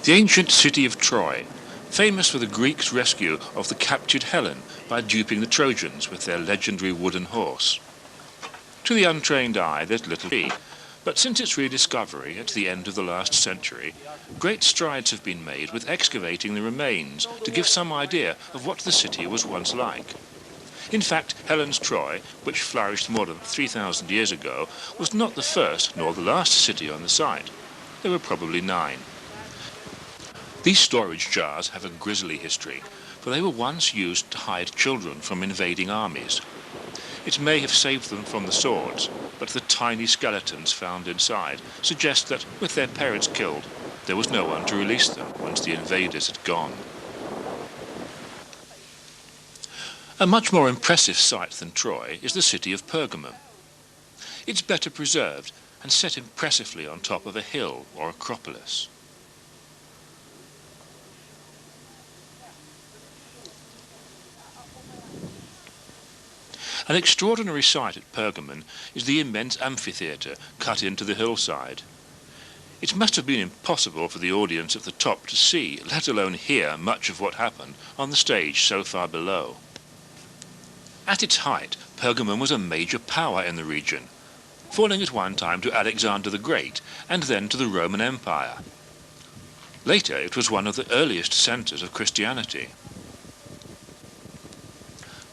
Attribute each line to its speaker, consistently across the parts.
Speaker 1: The ancient city of Troy, famous for the Greeks' rescue of the captured Helen by duping the Trojans with their legendary wooden horse. To the untrained eye there's little to see, but since its rediscovery at the end of the last century, great strides have been made with excavating the remains to give some idea of what the city was once like. In fact, Helen's Troy, which flourished more than 3,000 years ago, was not the first nor the last city on the site. There were probably 9. These storage jars have a grisly history, for they were once used to hide children from invading armies. It may have saved them from the swords, but the tiny skeletons found inside suggest that, with their parents killed, there was no one to release them once the invaders had gone. A much more impressive site than Troy is the city of Pergamum. It's better preserved and set impressively on top of a hill or acropolis. An extraordinary sight at Pergamon is the immense amphitheatre cut into the hillside. It must have been impossible for the audience at the top to see, let alone hear, much of what happened on the stage so far below. At its height, Pergamon was a major power in the region, falling at one time to Alexander the Great and then to the Roman Empire. Later it was one of the earliest centres of Christianity.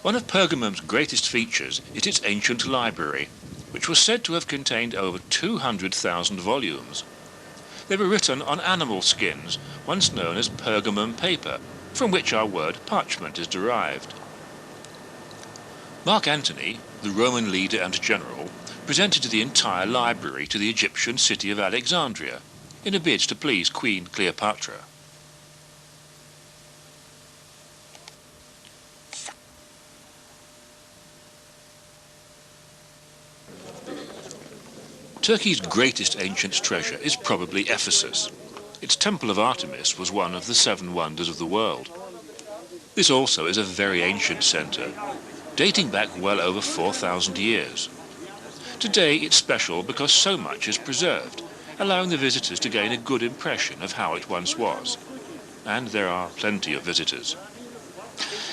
Speaker 1: One of Pergamon's greatest features is its ancient library, which was said to have contained over 200,000 volumes. They were written on animal skins, once known as Pergamum paper, from which our word parchment is derived. Mark Antony, the Roman leader and general, presented the entire library to the Egyptian city of Alexandria, in a bid to please Queen Cleopatra. Turkey's greatest ancient treasure is probably Ephesus. Its Temple of Artemis was one of the 7 wonders of the world. This also is a very ancient centre, dating back well over 4,000 years. Today it's special because so much is preserved, allowing the visitors to gain a good impression of how it once was. And there are plenty of visitors.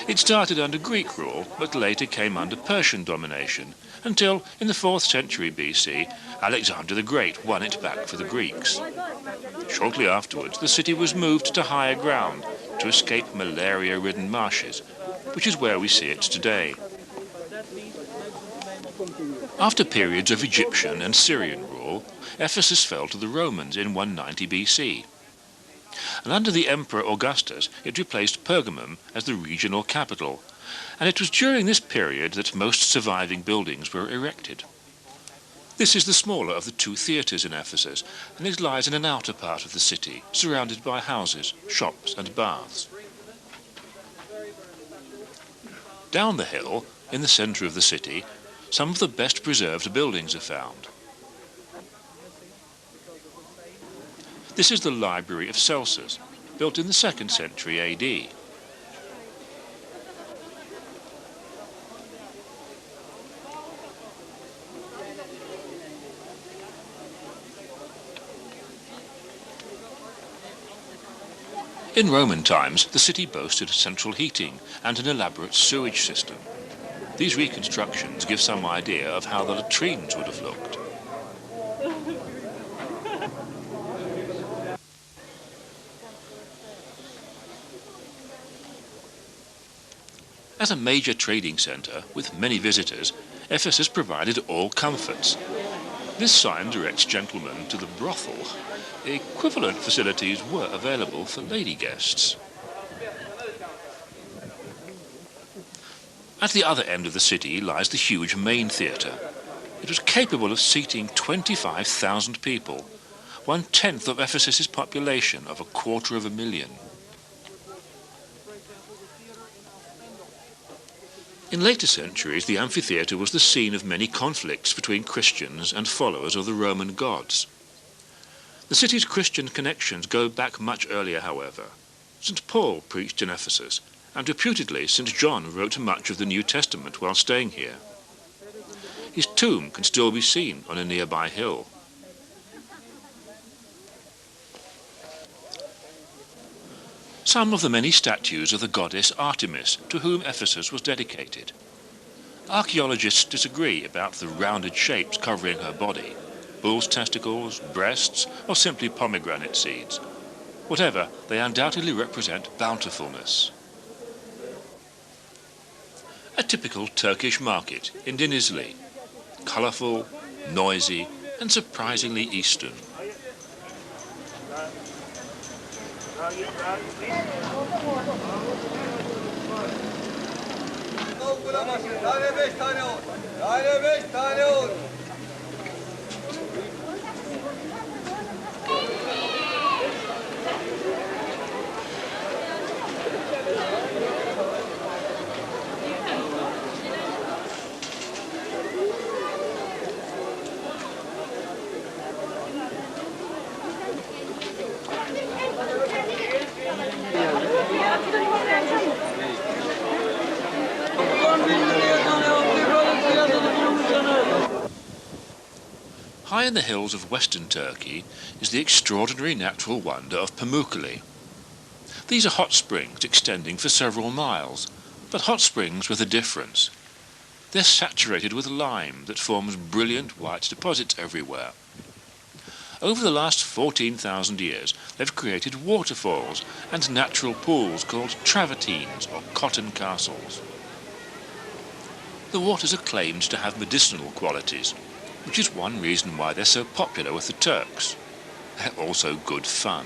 Speaker 1: It started under Greek rule, but later came under Persian domination, until, in the 4th century BC, Alexander the Great won it back for the Greeks. Shortly afterwards, the city was moved to higher ground to escape malaria-ridden marshes, which is where we see it today. After periods of Egyptian and Syrian rule, Ephesus fell to the Romans in 190 BC. And under the Emperor Augustus, it replaced Pergamum as the regional capital, and it was during this period that most surviving buildings were erected. This is the smaller of the 2 theatres in Ephesus, and it lies in an outer part of the city, surrounded by houses, shops and baths. Down the hill, in the centre of the city, some of the best preserved buildings are found. This is the Library of Celsus, built in the 2nd century AD. In Roman times, the city boasted central heating and an elaborate sewage system. These reconstructions give some idea of how the latrines would have looked. As a major trading centre with many visitors, Ephesus provided all comforts. This sign directs gentlemen to the brothel. Equivalent facilities were available for lady guests. At the other end of the city lies the huge main theatre. It was capable of seating 25,000 people, 1/10 of Ephesus's population of 250,000. In later centuries, the amphitheatre was the scene of many conflicts between Christians and followers of the Roman gods. The city's Christian connections go back much earlier, however. St. Paul preached in Ephesus, and reputedly St. John wrote much of the New Testament while staying here. His tomb can still be seen on a nearby hill. some of the many statues of the goddess Artemis, to whom Ephesus was dedicated. Archaeologists disagree about the rounded shapes covering her body, bull's testicles, breasts, or simply pomegranate seeds. Whatever, they undoubtedly represent bountifulness. A typical Turkish market in Denizli, colourful, noisy, and surprisingly Eastern. High in the hills of western Turkey is the extraordinary natural wonder of Pamukkale. These are hot springs extending for several miles, but hot springs with a difference. They're saturated with lime that forms brilliant white deposits everywhere. Over the last 14,000 years, they've created waterfalls and natural pools called travertines or cotton castles. The waters are claimed to have medicinal qualities, which is one reason why they're so popular with the Turks. They're also good fun.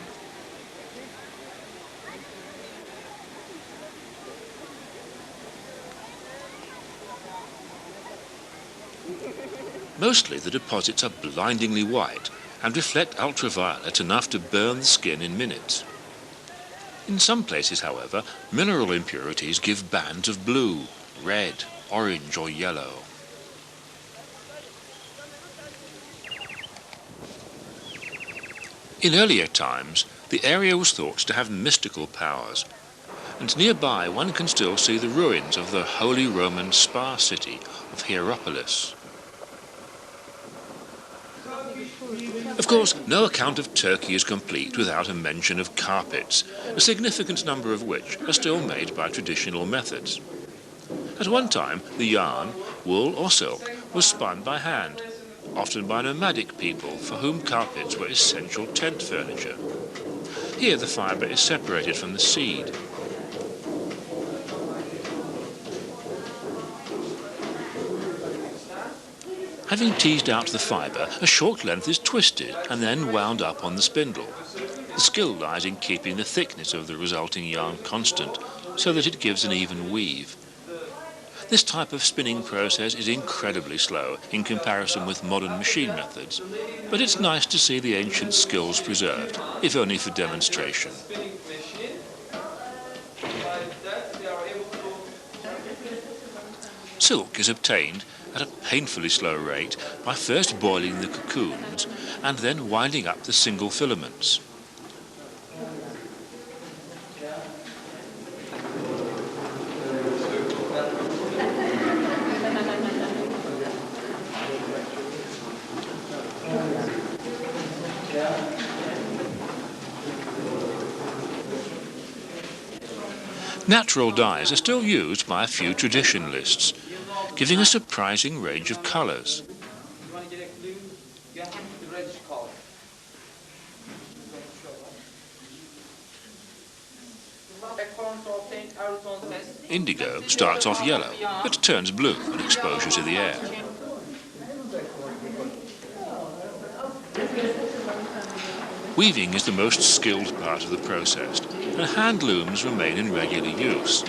Speaker 1: Mostly the deposits are blindingly white and reflect ultraviolet enough to burn the skin in minutes. In some places, however, mineral impurities give bands of blue, red, orange or yellow. In earlier times, the area was thought to have mystical powers, and nearby one can still see the ruins of the Holy Roman spa city of Hierapolis. Of course, no account of Turkey is complete without a mention of carpets, a significant number of which are still made by traditional methods. At one time, the yarn, wool or silk, was spun by hand, often by nomadic people for whom carpets were essential tent furniture. Here the fibre is separated from the seed. Having teased out the fibre, a short length is twisted and then wound up on the spindle. The skill lies in keeping the thickness of the resulting yarn constant so that it gives an even weave. This type of spinning process is incredibly slow in comparison with modern machine methods, but it's nice to see the ancient skills preserved, if only for demonstration. Silk is obtained at a painfully slow rate by first boiling the cocoons and then winding up the single filaments. Natural dyes are still used by a few traditionalists, giving a surprising range of colours. Indigo starts off yellow, but turns blue on exposure to the air. Weaving is the most skilled part of the process, and hand looms remain in regular use.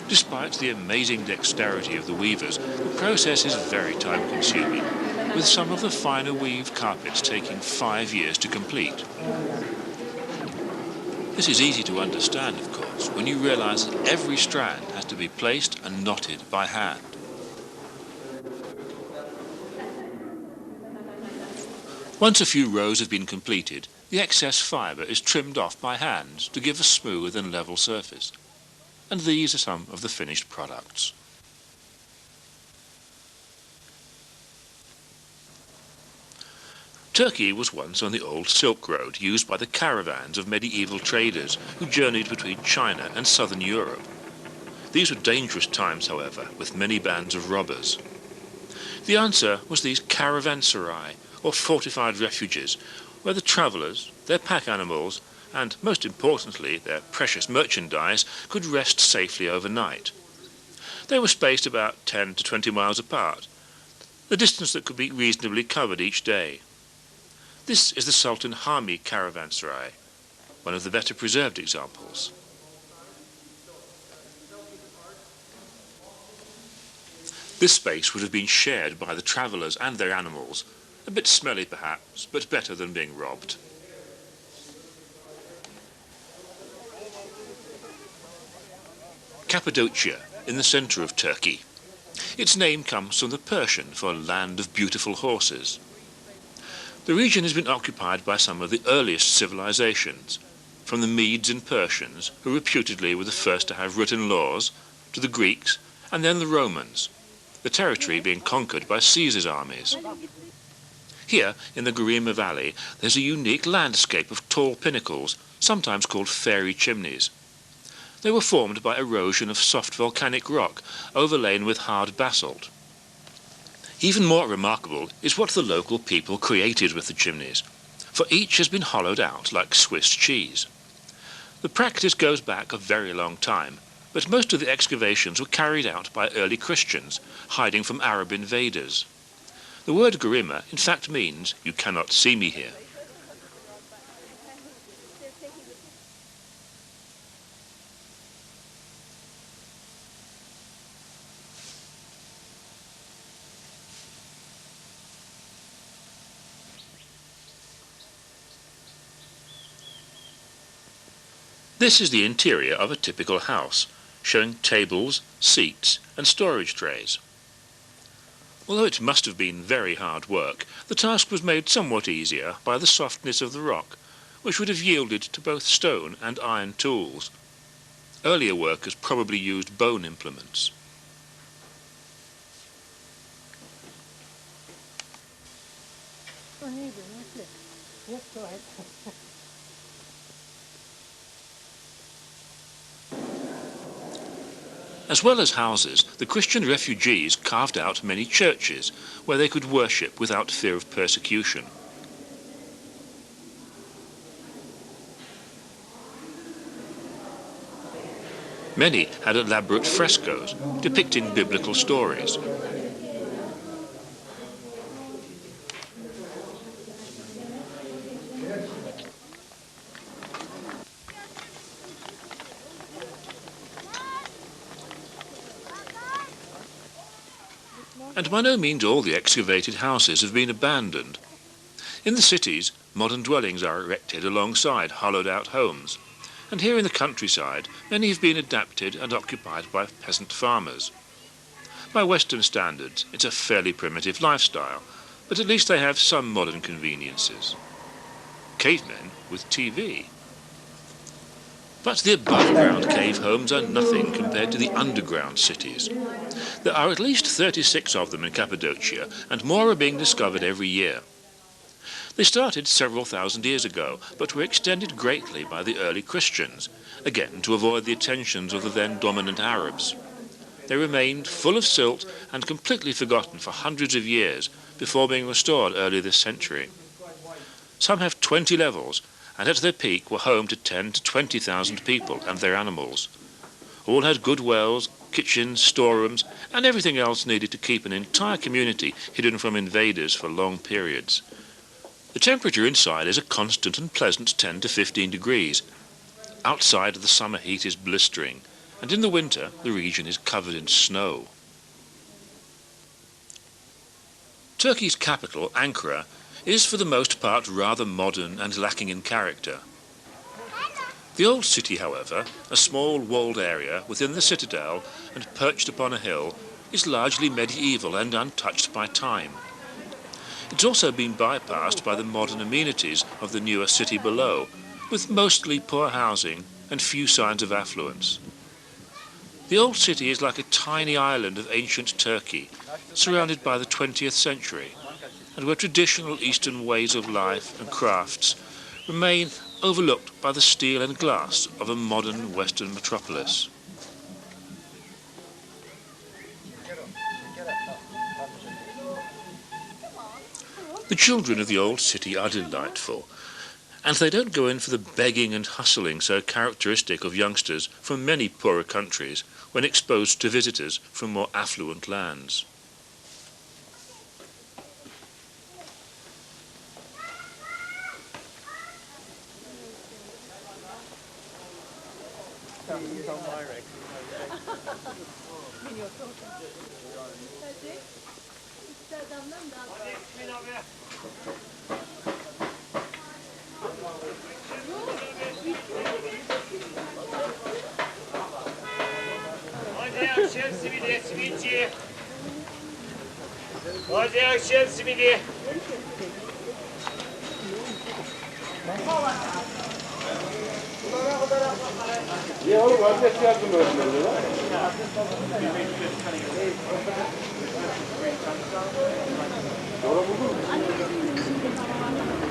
Speaker 1: Despite the amazing dexterity of the weavers, the process is very time-consuming, with some of the finer weave carpets taking 5 years to complete. This is easy to understand, of course, when you realise that every strand has to be placed and knotted by hand. Once a few rows have been completed, the excess fibre is trimmed off by hand to give a smooth and level surface. And these are some of the finished products. Turkey was once on the old Silk Road used by the caravans of medieval traders who journeyed between China and southern Europe. These were dangerous times, however, with many bands of robbers. The answer was these caravanserai, or fortified refuges, where the travellers, their pack animals, and most importantly their precious merchandise, could rest safely overnight. They were spaced about 10 to 20 miles apart, the distance that could be reasonably covered each day. This is the Sultan Hami caravanserai, one of the better preserved examples. This space would have been shared by the travellers and their animals, a bit smelly perhaps, but better than being robbed. Cappadocia, in the centre of Turkey. Its name comes from the Persian for land of beautiful horses. The region has been occupied by some of the earliest civilizations, from the Medes and Persians, who reputedly were the first to have written laws, to the Greeks, and then the Romans, the territory being conquered by Caesar's armies. Here, in the Garima Valley, there's a unique landscape of tall pinnacles, sometimes called fairy chimneys. They were formed by erosion of soft volcanic rock, overlain with hard basalt. Even more remarkable is what the local people created with the chimneys, for each has been hollowed out like Swiss cheese. The practice goes back a very long time, but most of the excavations were carried out by early Christians, hiding from Arab invaders. The word Garima in fact means, "You cannot see me here." This is the interior of a typical house, showing tables, seats, and storage trays. Although it must have been very hard work, the task was made somewhat easier by the softness of the rock, which would have yielded to both stone and iron tools. Earlier workers probably used bone implements. As well as houses, the Christian refugees carved out many churches where they could worship without fear of persecution. Many had elaborate frescoes depicting biblical stories. And by no means all the excavated houses have been abandoned. In the cities, modern dwellings are erected alongside hollowed-out homes, and here in the countryside, many have been adapted and occupied by peasant farmers. By Western standards, it's a fairly primitive lifestyle, but at least they have some modern conveniences. Cavemen with TV. But the above-ground cave homes are nothing compared to the underground cities. There are at least 36 of them in Cappadocia, and more are being discovered every year. They started several thousand years ago, but were extended greatly by the early Christians, again to avoid the attentions of the then dominant Arabs. They remained full of silt and completely forgotten for hundreds of years before being restored early this century. Some have 20 levels, and at their peak were home to 10 to 20,000 people and their animals. All had good wells, kitchens, storerooms, and everything else needed to keep an entire community hidden from invaders for long periods. The temperature inside is a constant and pleasant 10 to 15 degrees. Outside the summer heat is blistering, and in the winter the region is covered in snow. Turkey's capital, Ankara, is for the most part rather modern and lacking in character. The old city, however, a small walled area within the citadel and perched upon a hill, is largely medieval and untouched by time. It's also been bypassed by the modern amenities of the newer city below, with mostly poor housing and few signs of affluence. The old city is like a tiny island of ancient Turkey, surrounded by the 20th century. and where traditional Eastern ways of life and crafts remain overlooked by the steel and glass of a modern Western metropolis. The children of the old city are delightful, and they don't go in for the begging and hustling so characteristic of youngsters from many poorer countries when exposed to visitors from more affluent lands.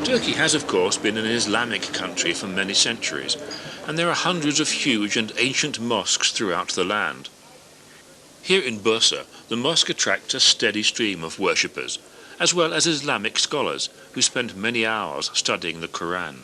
Speaker 1: Turkey has, of course, been an Islamic country for many centuries, and there are hundreds of huge and ancient mosques throughout the land. Here in Bursa, the mosque attracts a steady stream of worshippers, as well as Islamic scholars who spend many hours studying the Quran.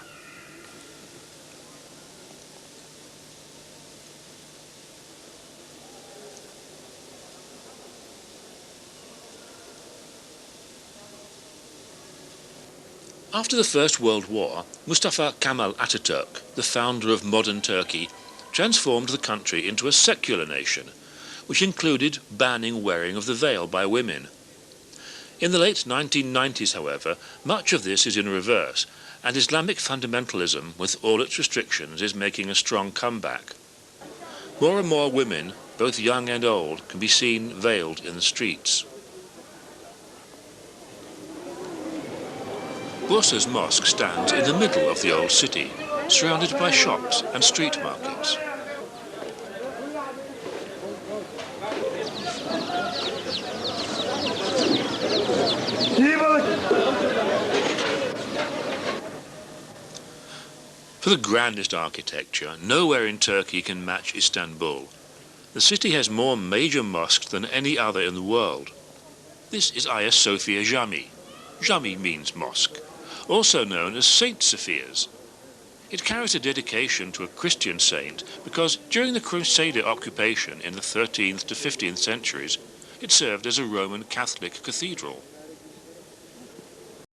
Speaker 1: After the First World War, Mustafa Kemal Atatürk, the founder of modern Turkey, transformed the country into a secular nation, which included banning wearing of the veil by women. In the late 1990s, however, much of this is in reverse, and Islamic fundamentalism, with all its restrictions, is making a strong comeback. More and more women, both young and old, can be seen veiled in the streets. Bursa's mosque stands in the middle of the old city, surrounded by shops and street markets. For the grandest architecture, nowhere in Turkey can match Istanbul. The city has more major mosques than any other in the world. This is Hagia Sophia Jami. Jami means mosque, also known as Saint Sophia's. It carries a dedication to a Christian saint because during the Crusader occupation in the 13th to 15th centuries, it served as a Roman Catholic cathedral.